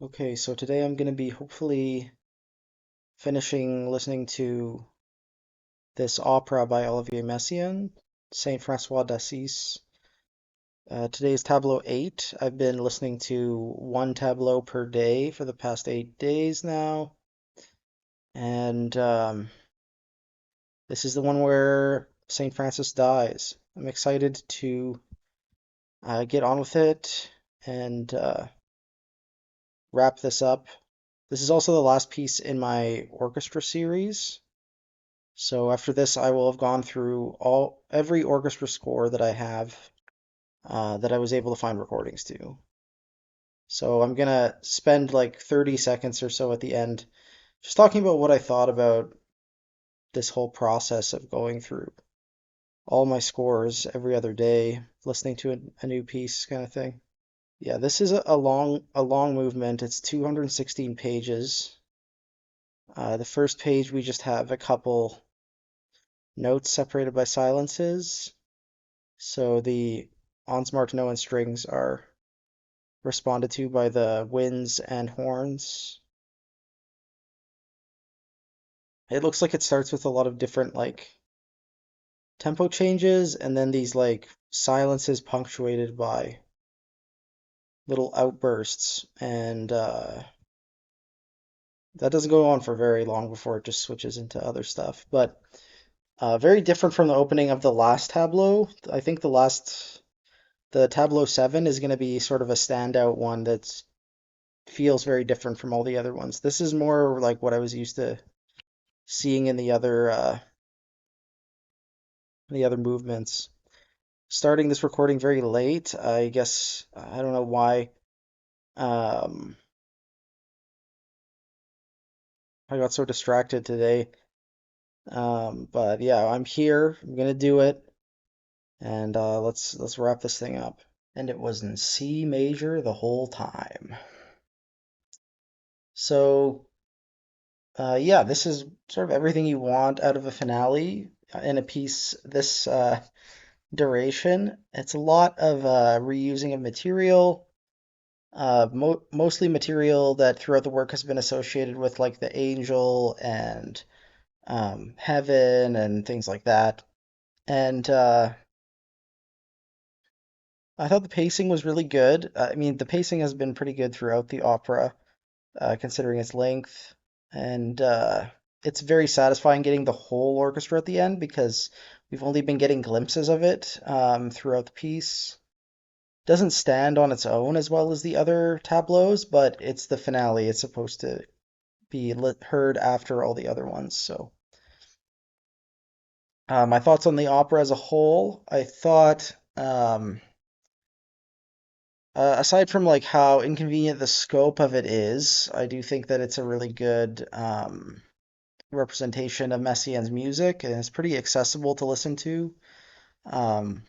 Okay, so today I'm going to be hopefully finishing listening to this opera by Olivier Messiaen, Saint François d'Assise. Today is Tableau 8. I've been listening to one tableau per day for the past 8 days now, and this is the one where Saint Francis dies. I'm excited to get on with it and wrap this up. This is also the last piece in my orchestra series. So after this, I will have gone through every orchestra score that I have that I was able to find recordings to. So I'm gonna spend like 30 seconds or so at the end just talking about what I thought about this whole process of going through all my scores every other day, listening to a new piece kind of thing. Yeah, this is a long movement. It's 216 pages. The first page we just have a couple notes separated by silences. So the Ons Martineau and strings are responded to by the winds and horns. It looks like it starts with a lot of different like tempo changes and then these like silences punctuated by little outbursts and that doesn't go on for very long before it just switches into other stuff. But very different from the opening of the last tableau. I think the Tableau 7 is going to be sort of a standout one that's feels very different from all the other ones. This is more like what I was used to seeing in the other movements. Starting this recording very late, I guess I don't know why. Um, I got so distracted today. But yeah, I'm here. I'm gonna do it, and let's wrap this thing up. And it was in C major the whole time. So yeah, this is sort of everything you want out of a finale in a piece this duration. It's a lot of reusing of material, mostly material that throughout the work has been associated with like the angel and heaven and things like that. And I thought the pacing was really good. I mean, the pacing has been pretty good throughout the opera, considering its length. And it's very satisfying getting the whole orchestra at the end because we've only been getting glimpses of it throughout the piece. Doesn't stand on its own as well as the other tableaus, but it's the finale. It's supposed to be heard after all the other ones. So, my thoughts on the opera as a whole, I thought, aside from like how inconvenient the scope of it is, I do think that it's a really good representation of Messiaen's music, and it's pretty accessible to listen to. Um,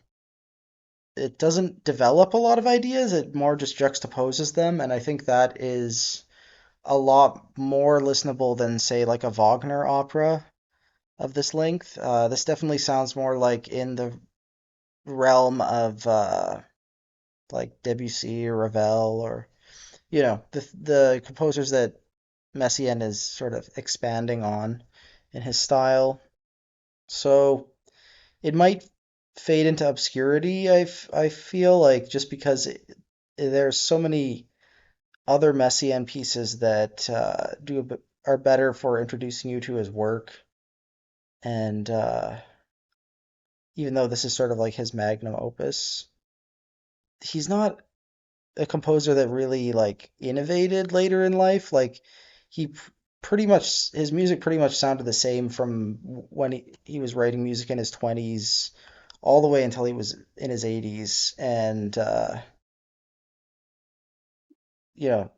it doesn't develop a lot of ideas; it more just juxtaposes them, and I think that is a lot more listenable than, say, like a Wagner opera of this length. This definitely sounds more like in the realm of like Debussy or Ravel or the composers that Messiaen is sort of expanding on in his style. So it might fade into obscurity. I feel like just because there's so many other Messiaen pieces that are better for introducing you to his work. And even though this is sort of like his magnum opus, he's not a composer that really like innovated later in life. Like he pretty much his music pretty much sounded the same from when he was writing music in his 20s all the way until he was in his 80s. And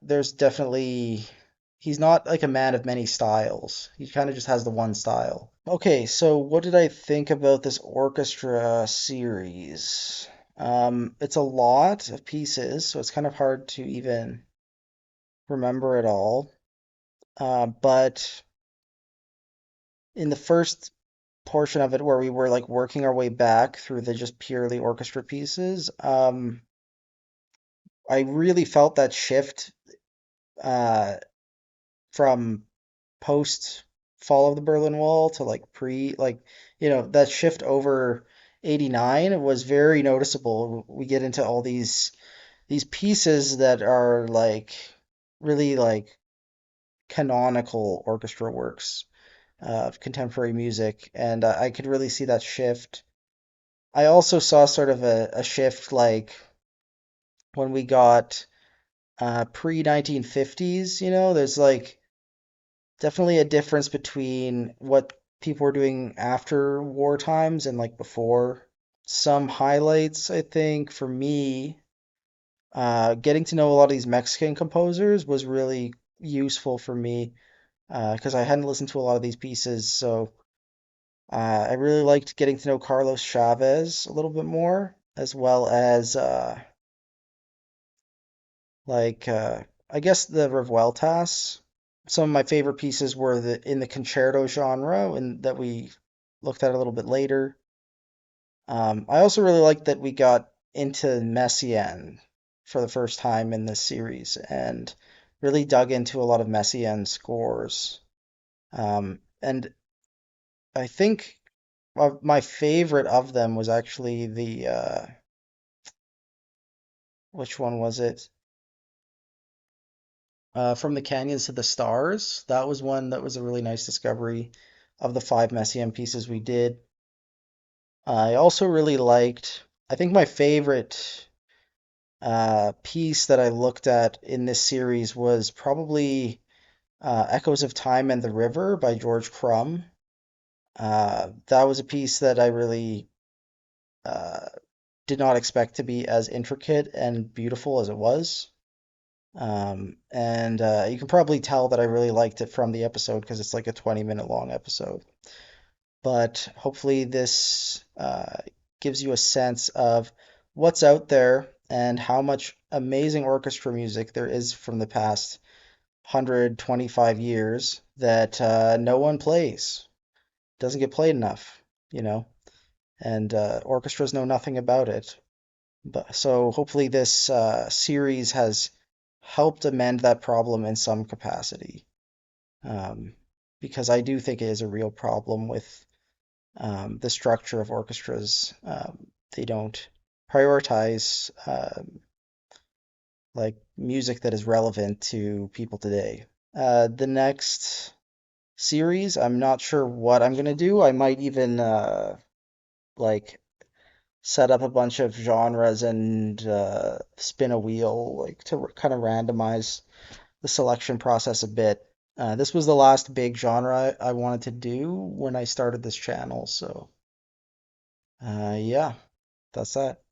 there's definitely he's not like a man of many styles. He kind of just has the one style. Okay, so what did I think about this orchestra series? It's a lot of pieces, so it's kind of hard to even remember it all. But in the first portion of it, where we were like working our way back through the just purely orchestra pieces, I really felt that shift uh, from post fall of the Berlin Wall to like pre, like, that shift over 89 was very noticeable. We get into all these pieces that are like really like canonical orchestra works of contemporary music, and I could really see that shift. I also saw sort of a shift like when we got pre 1950s, there's like definitely a difference between what people were doing after war times and like before. Some highlights, I think, for me, getting to know a lot of these Mexican composers was really useful for me because I hadn't listened to a lot of these pieces. So I really liked getting to know Carlos Chavez a little bit more, as well as like I guess the Revueltas. Some of my favorite pieces were in the concerto genre, and that we looked at a little bit later. I also really liked that we got into Messiaen for the first time in this series and really dug into a lot of Messiaen scores. And I think my favorite of them was actually the which one was it? From the Canyons to the Stars. That was one that was a really nice discovery of the five Messiaen pieces we did. I also really liked, I think my favorite piece that I looked at in this series was probably Echoes of Time and the River by George Crumb. That was a piece that I really uh, did not expect to be as intricate and beautiful as it was. And you can probably tell that I really liked it from the episode because it's like a 20-minute long episode. But hopefully, this gives you a sense of what's out there and how much amazing orchestra music there is from the past 125 years that no one plays. Doesn't get played enough, you know, and orchestras know nothing about it. But so hopefully this series has helped amend that problem in some capacity. Um, because I do think it is a real problem with the structure of orchestras. They don't prioritize like music that is relevant to people today. The next series, I'm not sure what I'm gonna do. I might even like set up a bunch of genres and spin a wheel like to kind of randomize the selection process a bit. This was the last big genre I wanted to do when I started this channel, so yeah, that's that.